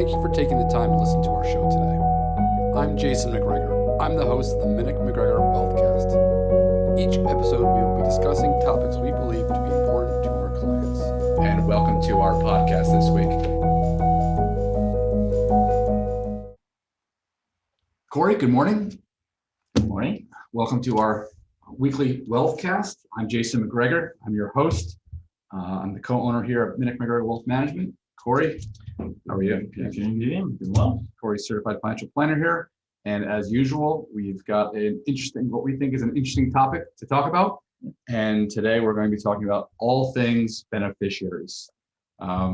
Thank you for taking the time to listen to our show today. I'm Jason MacGregor. I'm the host of the MacGregor Wealthcast. Each episode, we will be discussing topics we believe to be important to our clients. And welcome to our podcast this week. Cory, good morning. Good morning. Welcome to our weekly Wealthcast. I'm Jason MacGregor. I'm your host. I'm the co-owner here of MacGregor Wealth Management. Cory, how are you? Good afternoon, doing well. Cory's certified financial planner here. And as usual, we've got what we think is an interesting topic to talk about. And today we're going to be talking about all things beneficiaries. A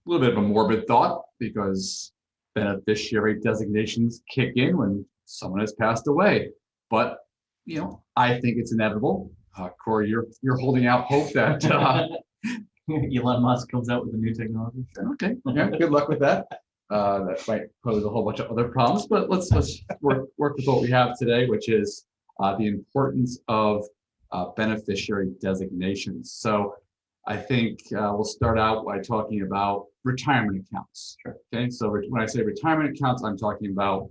little bit of a morbid thought because beneficiary designations kick in when someone has passed away. But, I think it's inevitable. Cory, you're holding out hope that Elon Musk comes out with a new technology. Okay. Yeah, good luck with that. That might pose a whole bunch of other problems, but let's work with what we have today, which is the importance of beneficiary designations. So I think we'll start out by talking about retirement accounts. Sure. Okay. So when I say retirement accounts, I'm talking about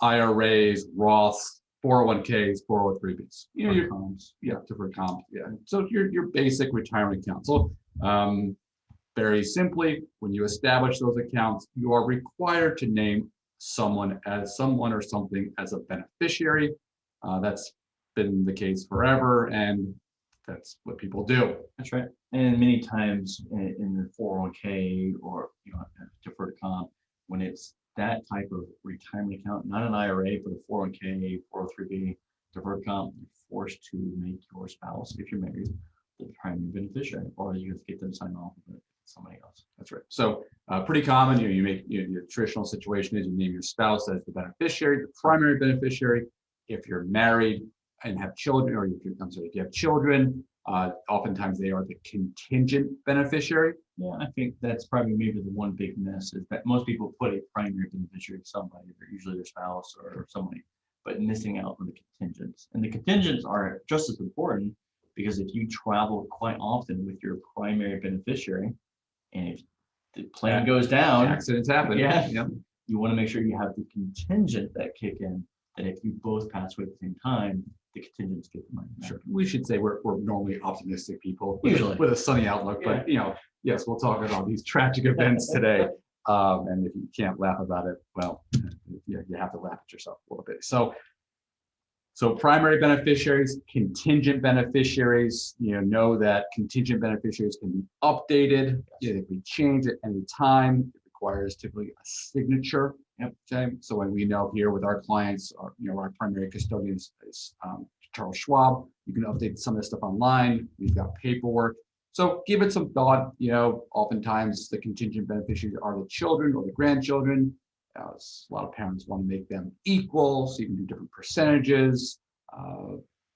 IRAs, Roths, 401ks, 403bs. Your comps. Yeah, deferred comp. Yeah. So your basic retirement account. So very simply, when you establish those accounts, you are required to name someone or something as a beneficiary. That's been the case forever, and that's what people do. That's right. And many times in the 401k or deferred comp, when it's that type of retirement account, not an IRA, but a 401k, 403b, deferred comp, you're forced to make your spouse, if you're married, the primary beneficiary, or you have to get them signed off with somebody else. That's right. So pretty common, you make your traditional situation is you name your spouse as the beneficiary, the primary beneficiary. If you're married and have children, or if you have children, oftentimes they are the contingent beneficiary. Yeah, I think that's probably maybe the one big miss is that most people put a primary beneficiary to somebody, usually their spouse or somebody, but missing out on the contingents. And the contingents are just as important because if you travel quite often with your primary beneficiary, and if the plan goes down, accidents happen. Yeah, yep. You want to make sure you have the contingent that kick in, that if you both pass away at the same time, the contingents get the money. Sure. We should say we're normally optimistic people usually with a sunny outlook, but yes, we'll talk about these tragic events today. And if you can't laugh about it, well, you have to laugh at yourself a little bit. So primary beneficiaries, contingent beneficiaries, know that contingent beneficiaries can be updated. They can be changed at any time. It requires typically a signature. Yep. Okay. So when we know here with our clients, our primary custodian is Charles Schwab. You can update some of this stuff online. We've got paperwork. So give it some thought. Oftentimes the contingent beneficiaries are the children or the grandchildren. A lot of parents want to make them equal, so you can do different percentages.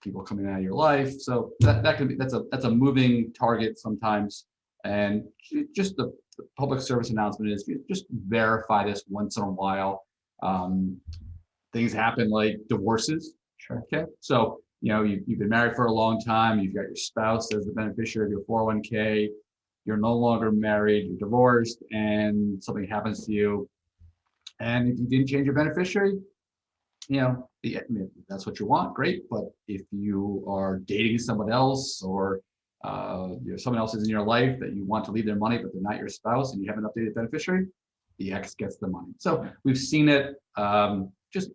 People coming out of your life, so that can be that's a moving target sometimes. And just the public service announcement is just verify this once in a while. Things happen like divorces. Sure. Okay. So you've been married for a long time. You've got your spouse as the beneficiary of your 401k. You're no longer married. You're divorced, and something happens to you. And if you didn't change your beneficiary, that's what you want, great. But if you are dating someone else or someone else is in your life that you want to leave their money, but they're not your spouse and you have an updated beneficiary, the ex gets the money. So we've seen it just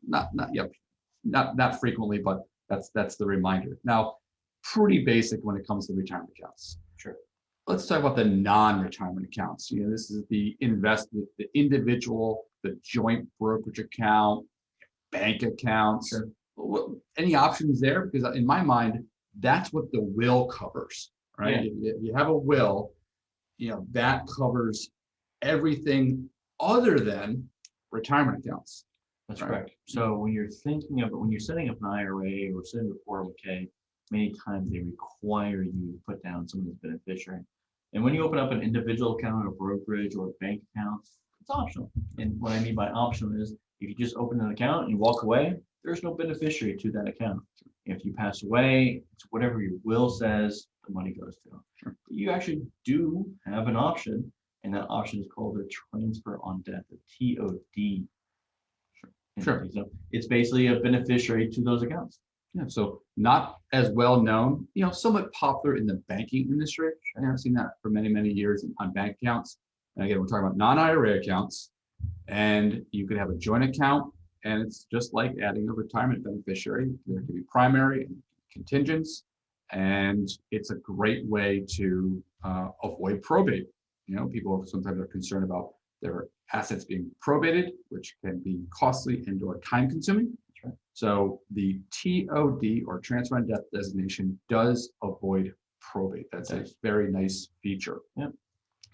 not frequently, but that's the reminder. Now, pretty basic when it comes to retirement accounts. Sure. Let's talk about the non-retirement accounts. This is the individual, the joint brokerage account, bank accounts. Sure. Any options there? Because in my mind, that's what the will covers, right? Yeah. If you have a will, that covers everything other than retirement accounts. That's right. Correct. So when you're setting up an IRA or setting up a 401k, many times they require you to put down someone's beneficiary. And when you open up an individual account, a brokerage, or a bank account, it's optional. And what I mean by optional is if you just open an account and you walk away, there's no beneficiary to that account. If you pass away, it's whatever your will says the money goes to. Sure. You actually do have an option And that option is called a transfer on death, a TOD. Sure. So it's basically a beneficiary to those accounts. Yeah, so not as well known, somewhat popular in the banking industry. I've seen that for many, many years on bank accounts. And again, we're talking about non-IRA accounts, and you could have a joint account, and it's just like adding a retirement beneficiary. There could be primary and contingents, and it's a great way to avoid probate. People sometimes are concerned about their assets being probated, which can be costly and/or time-consuming. Right. So the TOD, or transfer on death designation, does avoid probate. That's a very nice feature. Yep.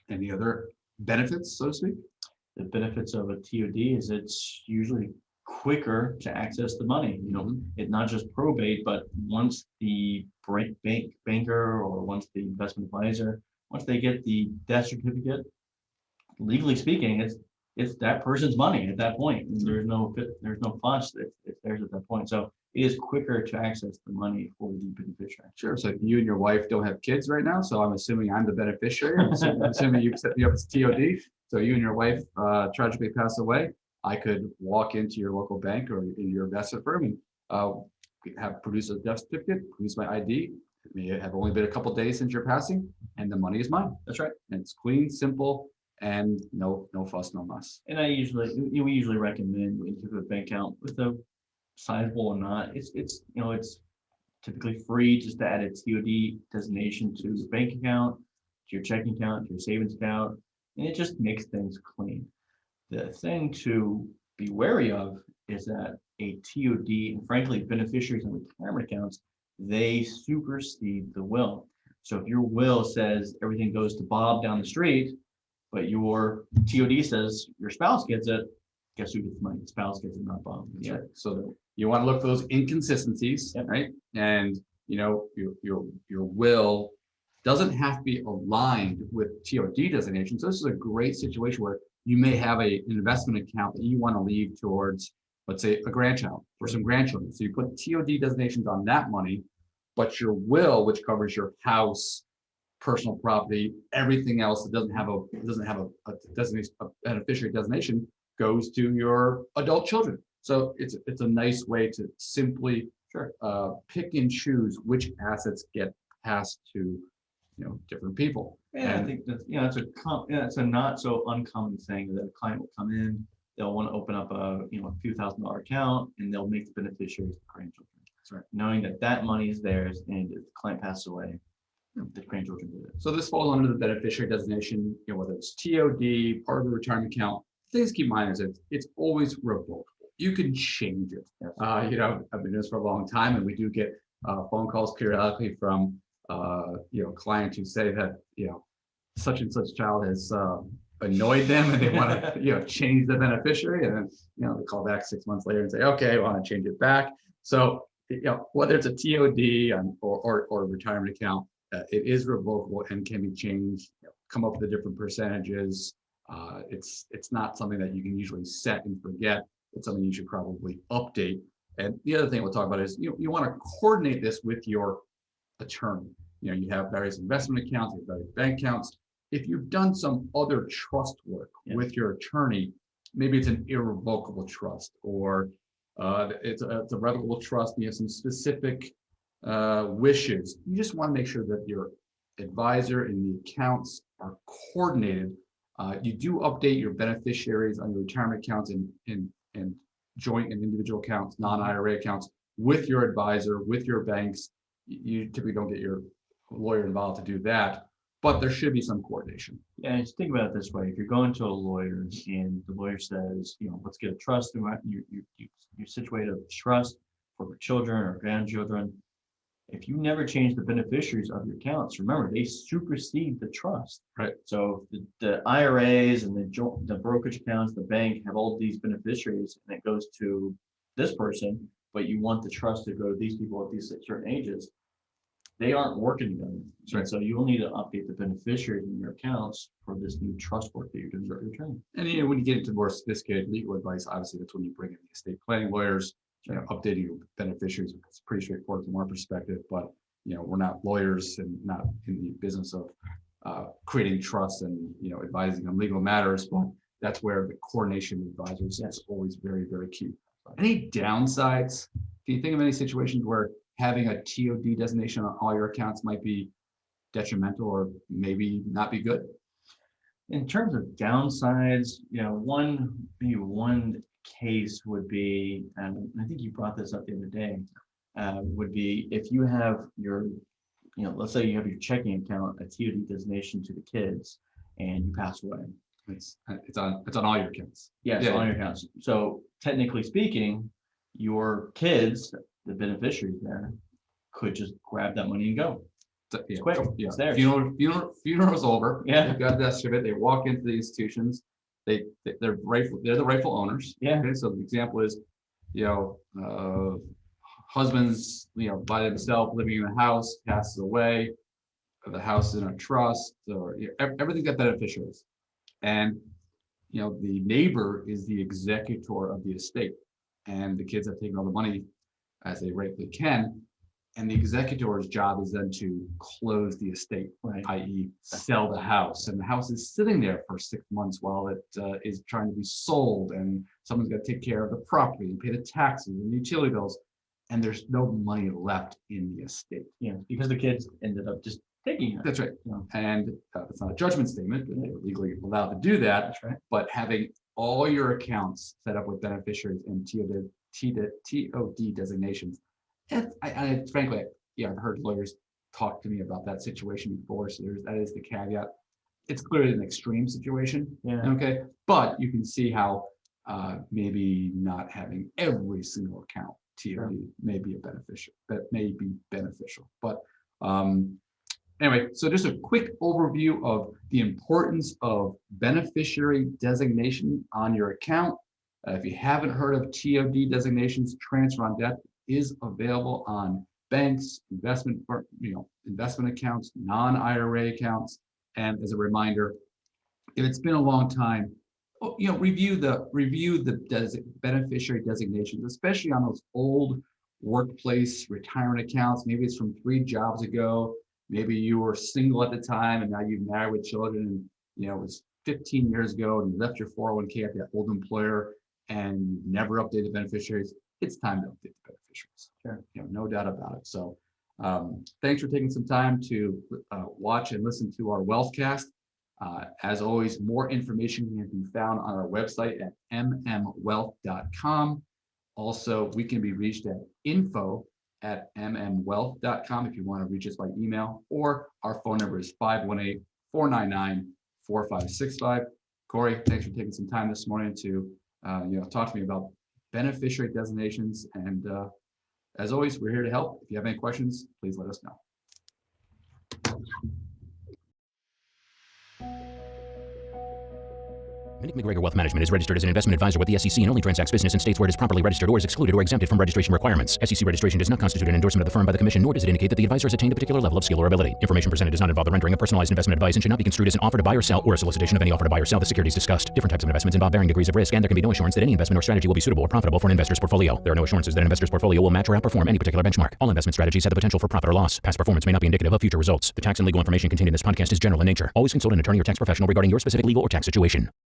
Any other benefits, so to speak? The benefits of a TOD is it's usually quicker to access the money. It's not just probate, but once the banker or once the investment advisor, once they get the death certificate, legally speaking, it's that person's money at that point. There's no fuss. It's theirs at that point. So it is quicker to access the money for the beneficiary. Sure. So you and your wife don't have kids right now, so I'm assuming I'm the beneficiary. I'm assuming you've set me up as TOD. So you and your wife tragically pass away. I could walk into your local bank or in your investment firm and produce a death certificate, produce my ID. It may have only been a couple days since your passing, and the money is mine. That's right. And it's clean, simple, and no fuss, no muss. And we usually recommend when you have a bank account with a sizable or not, it's typically free just to add a TOD designation to your bank account, to your checking account, to your savings account, and it just makes things clean. The thing to be wary of is that a TOD, and frankly, beneficiaries and retirement accounts, they supersede the will. So if your will says everything goes to Bob down the street, but your TOD says your spouse gets it, guess who gets the money? The spouse gets it, not Bob. That's right. So you want to look for those inconsistencies, Yep. right? And your will doesn't have to be aligned with TOD designation. So this is a great situation where you may have an investment account that you want to leave towards, let's say, a grandchild or some grandchildren. So you put TOD designations on that money, but your will, which covers your house, personal property, everything else that doesn't have a beneficiary designation, goes to your adult children. So it's a nice way to simply pick and choose which assets get passed to different people. Yeah, I think that's a not so uncommon thing that a client will come in, they'll want to open up a few $1,000 account, and they'll make the beneficiaries the grandchildren. That's right. Knowing that money is theirs, and if the client passes away, the grandchildren do it. So this falls under the beneficiary designation, whether it's TOD, part of the retirement account. Things to keep in mind is it's always revocable. You can change it. Yes. I've been doing this for a long time, and we do get phone calls periodically from clients who say that such and such child has annoyed them, and they want to change the beneficiary, and then they call back 6 months later and say, okay, I want to change it back. So whether it's a TOD or a retirement account, it is revocable and can be changed. Come up with the different percentages. It's not something that you can usually set and forget. It's something you should probably update. And the other thing we'll talk about is you want to coordinate this with your attorney. You have various investment accounts, you have various bank accounts. If you've done some other trust work with your attorney, maybe it's an irrevocable trust, or it's a revocable trust, and you have some specific wishes. You just want to make sure that your advisor and the accounts are coordinated. You do update your beneficiaries on your retirement accounts and joint and individual accounts, non-IRA accounts, with your advisor, with your banks. You typically don't get your lawyer involved to do that, but there should be some coordination. Yeah, just think about it this way: if you're going to a lawyer and the lawyer says, let's get a trust, and you situate a trust for children or grandchildren. If you never change the beneficiaries of your accounts, remember, they supersede the trust. Right. So the IRAs and the brokerage accounts, the bank have all these beneficiaries, and it goes to this person, but you want the trust to go to these people at these certain ages. They aren't working together. Right. And so you will need to update the beneficiaries in your accounts for this new trust work that you're doing with your attorney. And when you get into more sophisticated legal advice, obviously that's when you bring in the estate planning lawyers. Updating your beneficiaries. It's pretty straightforward from our perspective, but we're not lawyers and not in the business of creating trusts and, advising on legal matters, but that's where the coordination of advisors is always very, very key. Any downsides? Can you think of any situations where having a TOD designation on all your accounts might be detrimental or maybe not be good? In terms of downsides, one case would be, and I think you brought this up the other day, would be if you have your, let's say you have your checking account, a TOD designation to the kids, and you pass away. It's on all your accounts. Yes, on your accounts. So technically speaking, your kids, the beneficiaries there, could just grab that money and go. It's quick. It's theirs. Funeral's over. Yeah. They've got that of it. They walk into the institutions. They're the rightful owners. Yeah. Okay. So the example is, husband's, by themselves living in a house, passes away, or the house is in a trust, or everything's got beneficiaries. And, the neighbor is the executor of the estate, and the kids have taken all the money as they rightfully can. And the executor's job is then to close the estate, right, i.e. sell the house. And the house is sitting there for 6 months while it is trying to be sold, and someone's got to take care of the property and pay the taxes and utility bills. And there's no money left in the estate. Yeah, because the kids ended up just taking it. That's right. And it's not a judgment statement, but they're legally allowed to do that. That's right. But having all your accounts set up with beneficiaries and TOD designations, I frankly, I've heard lawyers talk to me about that situation before. So that is the caveat. It's clearly an extreme situation. Yeah. Okay. But you can see how maybe not having every single account TOD may be beneficial. But anyway, so just a quick overview of the importance of beneficiary designation on your account. If you haven't heard of TOD designations, transfer on debt is available on banks, investment accounts, non-IRA accounts. And as a reminder, if it's been a long time, review the beneficiary designations, especially on those old workplace retirement accounts. Maybe it's from 3 jobs ago. Maybe you were single at the time and now you've married with children, and it was 15 years ago and you left your 401k at that old employer and you never updated beneficiaries. It's time to update the beneficiaries. Sure. No doubt about it. So thanks for taking some time to watch and listen to our Wealthcast. As always, more information can be found on our website at mmwealth.com. Also, we can be reached at info@mmwealth.com if you want to reach us by email, or our phone number is 518-499-4565. Cory, thanks for taking some time this morning to talk to me about beneficiary designations. And as always, we're here to help. If you have any questions, please let us know. MacGregor Wealth Management is registered as an investment advisor with the SEC and only transacts business in states where it is properly registered or is excluded or exempted from registration requirements. SEC registration does not constitute an endorsement of the firm by the Commission, nor does it indicate that the advisor has attained a particular level of skill or ability. Information presented does not involve the rendering of personalized investment advice and should not be construed as an offer to buy or sell or a solicitation of any offer to buy or sell the securities discussed. Different types of investments involve varying degrees of risk, and there can be no assurance that any investment or strategy will be suitable or profitable for an investor's portfolio. There are no assurances that an investor's portfolio will match or outperform any particular benchmark. All investment strategies have the potential for profit or loss. Past performance may not be indicative of future results. The tax and legal information contained in this podcast is general in nature. Always consult an attorney or tax professional regarding your specific legal or tax situation.